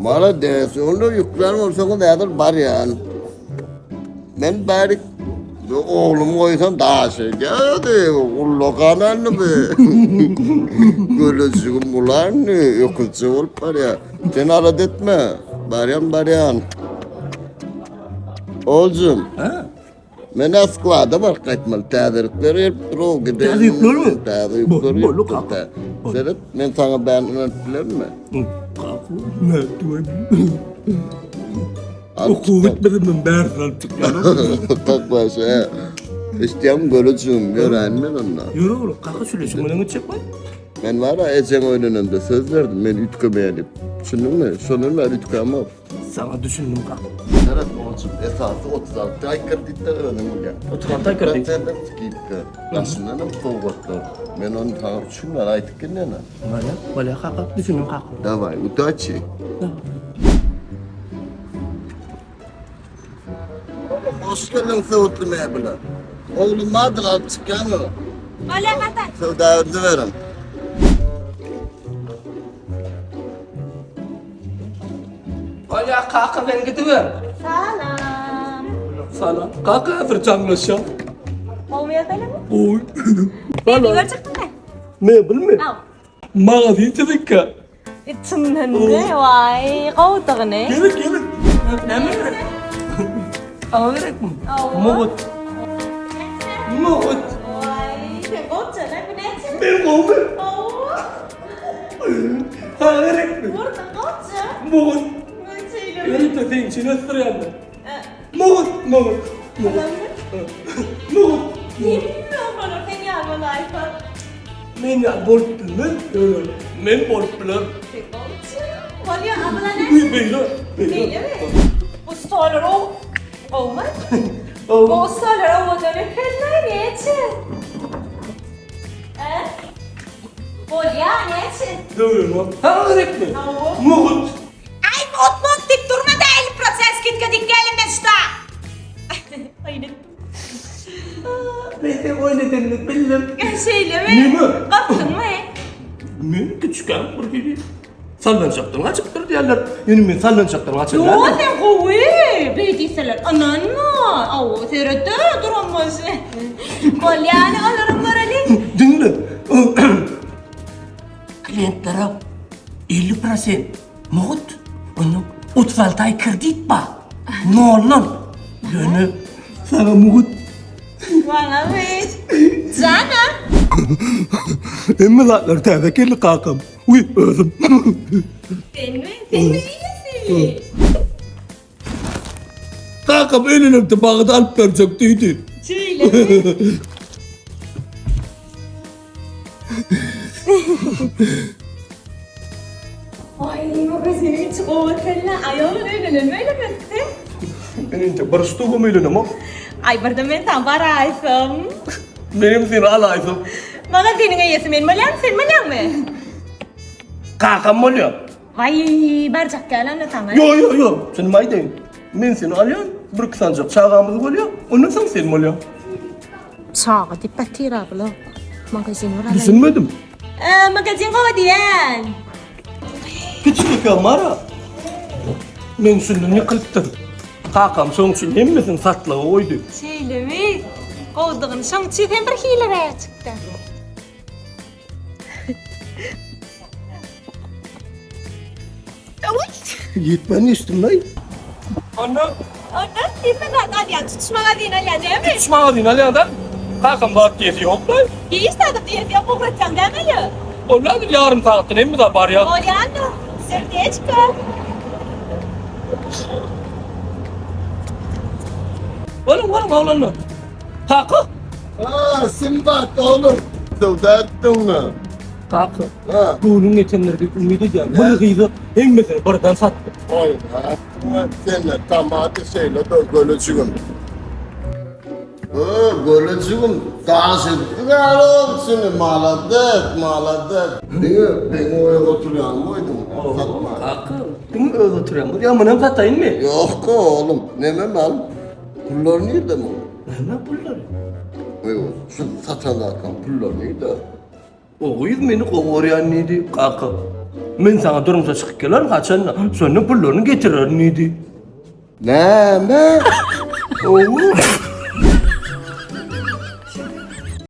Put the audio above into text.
Bana dersi onda yüklerim olsa nedir var yani. Ben bari oğlumu koysam daha şey geldi. Kullu kanalını be. Gölücüğüm bular ne? Yokuşçu olup var ya. Sen arad etme. Baryan. Oğlum. Ha? Men asklada var kaçmalı. Tədrikleri hep duruyor. Tədrikler mi? Tədrikleri Bolu hep kalk. duruyor. Senet, men sana ben öğrettiler mi? Kalk. Ne diyorum? Oku bitmedi mi? Berdan çıkıyor. Tak başa. İsteyem göreceğim. Gören ben onunla. Yürü oğlum. Kalk söylesin. Bana çıkma. Ben var ya Ecen oyununda söz verdim. Ben ütkömeyelip. Düşündün mü? Sonunda ütkömem. Sana düşündüm kalk. Evet olsun. Esası 36 ay kreditler ödedim ya. 36 ay kredit. Ben senden skipke. Aslında ne kovgatlar. Ben onu tanır düşünler aytık kendine. Bana kalk. Düşündüm kalk. Davay, utaçı. Hoş geldin Sevutlu Mebile. Oğlum vardır artık yani. Öyle kadar. Sevdavını verin. Bana kalk ben gidiver. Salam. Sana. Kalk bir canlaşa. Olmuyor böyle mi? Oy. Beni Sana. görecek mi? Mebel mi? Al. Mağazayı çizikka. İçinden vay kovduğunu. Gerek. Ne mi gerek? Ama gerek mi? Mugut. Vay sen koca ne bu ne için? Ben kovme. Ha gerek mi? Burada koca. Mugut. Müthiyle. Yeni tefeğin içine sırayanda. Mugut. Yemin bana seni yarmalı iPhone. Men ya borçlular. Men borçlular. Sen koca. Kolya abla ne? Böyle. Değil mi? Bu soruları olmaz. Bu soruları o dönüp ne için? Kolya ne için? Doğru. Ha gerek mi? Au. Mugut. Ay mot dik durma da el proses git dik gelme işte. Aynen. Ben de oynadığını bildim. Şeyle Ne mi? Kaptın mı? Men küçükken buraya sallancaktan açıktır diyorlar. Yani men sallancaktan Yo açıklar. sen kovi. Beytiyseler anan mı? Au seyrette duramaz. Kolyani alırım böyle. Dinle. Klientlere 50% muhut. Onu 36 ay kredit ba. Ne olan? Yani sana muhut. Bana ver. Cana. Emmi zatlar tezekirli kakam. Uy özüm. Sen mi? Sen mi iyisin? Kakam önüne de bağda alıp verecekti. Şöyle mi? Ay magazinin çikolatayla ayağımın önüne böyle mi? Benim de barıştı gomuyla ama. Ay berdemen sambar aysam. Benim seni alaysam. Magazinin ayasın malyam sen malyam mı? Kakam oluyor. Vay barcak kalan ne tangan? Yo. Sen maydayım. Ben seni alıyorum. Bir kısancak çağağımız oluyor. Ondan sonra sen oluyor. Çağa dipet tira blo. Magazin orada. Düşünmedim. Magazin kau diyan. Küçük kamera. Ben şunu yıkılttım. Kakam son için hemmesin satlığı oydu. Şöyle mi? Kovduğun şan çiğden bir hilere çıktı. Yetmen üstümdeyim. Anne. Ondan tipe kadar diyan tutuş magazin alyan değil mi? Düşman adın Aliyan'dan. Kakam bak diyeti yok lan. İyi sadık diye bir yapımlıktan değil mi? Onlar yarım saatten emmi de var ya. Olyanda. Sırtaya çıkar. Oğlum oğlum. Kaka. Simbat oğlum. Sevdavını mı? Kaka. Ha. Bunun geçenlerde ümidi ediyorum. Bunu kıydı. Hengmesini buradan sattı. Oy ha. Senle tamamı şeyle de gölücüğüm. Gölücüğüm. Daha şimdi seni maladık. Beni oraya oturuyor muydun? Satma. Kaka. Kim öyle oturuyor? Ya bana satayım mı? Yok oğlum. Nemem al. Pullar nerede mi? Ne bunlar? Yok. Şu satan akan pullar nerede? O yüz beni kovuyor neydi? Kaka. Men sana durumsa çıkıp gelir kaçan sonra pullarını getirir neydi? Ne? Oo.